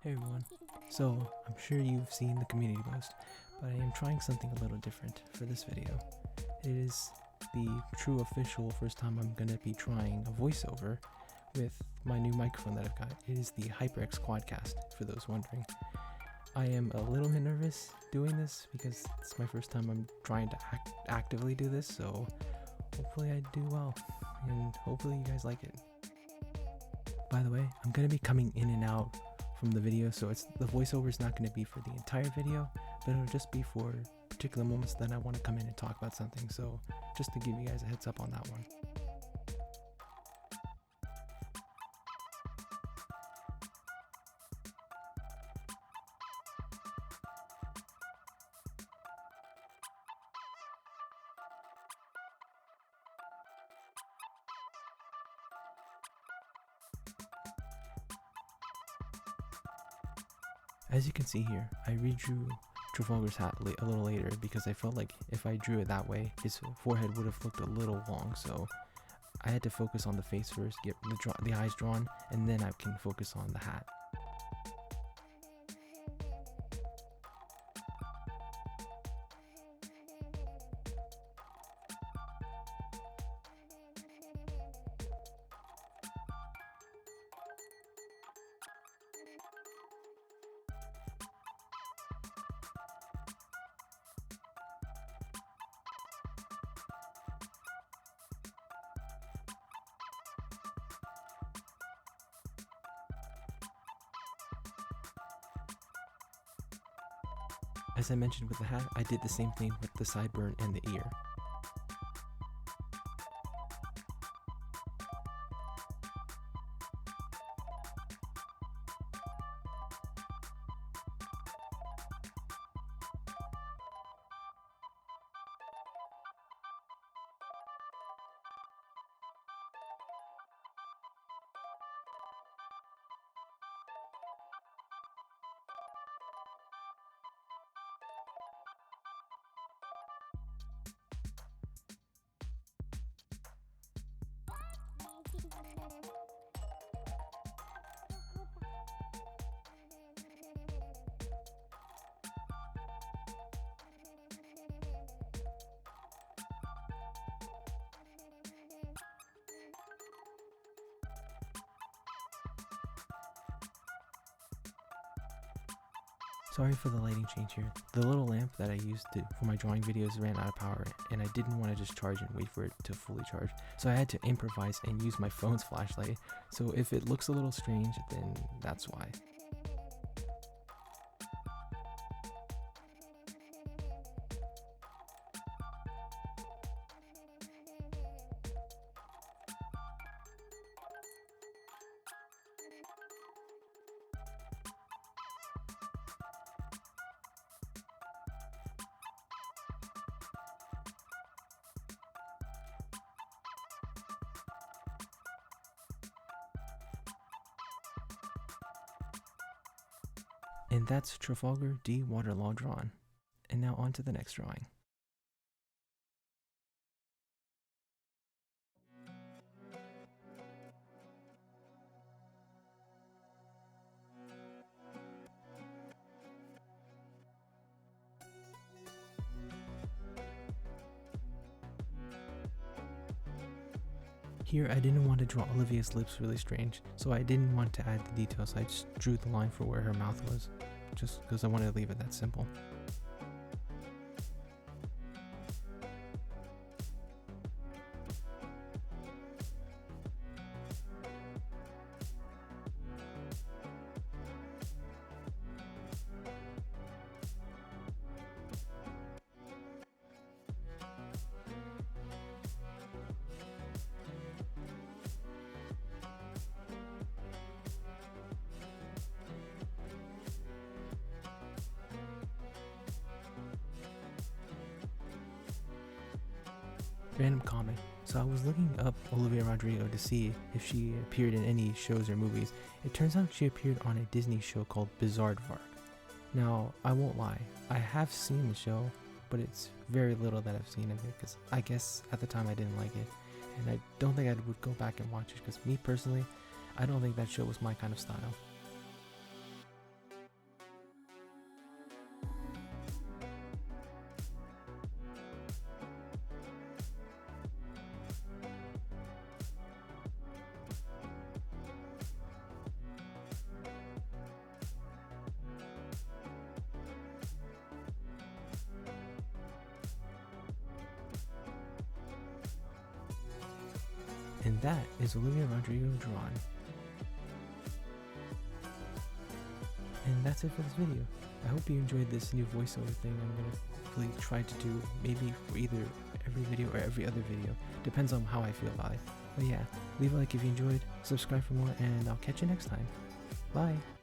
Hey everyone. So, I'm sure you've seen the community post, but I am trying something a little different for this video. It is the true official first time I'm going to be trying a voiceover with my new microphone that I've got. It is the HyperX Quadcast, for those wondering. I am a little bit nervous doing this because it's my first time I'm trying to actively do this, so hopefully I do well, and hopefully you guys like it. By the way, I'm going to be coming in and out from the video, so the voiceover is not going to be for the entire video, but it'll just be for particular moments that I want to come in and talk about something, so just to give you guys a heads up on that one. As you can see here, I redrew Trafalgar's hat a little later because I felt like if I drew it that way, his forehead would have looked a little long, so I had to focus on the face first, get the eyes drawn, and then I can focus on the hat. As I mentioned with the hat, I did the same thing with the sideburn and the ear. Sorry for the lighting change here. The little lamp that I used for my drawing videos ran out of power, and I didn't want to just charge and wait for it to fully charge. So I had to improvise and use my phone's flashlight. So if it looks a little strange, then that's why. And that's Trafalgar D. Waterlaw drawn. And now on to the next drawing. Here I didn't want to draw Olivia's lips really strange, so I didn't want to add the details. I just drew the line for where her mouth was, just because I wanted to leave it that simple. Random comment. So I was looking up Olivia Rodrigo to see if she appeared in any shows or movies. It turns out she appeared on a Disney show called Bizarre. Now, I won't lie, I have seen the show, but it's very little that I've seen of it because I guess at the time I didn't like it, and I don't think I would go back and watch it because me personally, I don't think that show was my kind of style. And that is Olivia Rodrigo drawn. And that's it for this video. I hope you enjoyed this new voiceover thing I'm going to hopefully try to do, maybe for either every video or every other video. Depends on how I feel about it. But yeah, leave a like if you enjoyed, subscribe for more, and I'll catch you next time. Bye!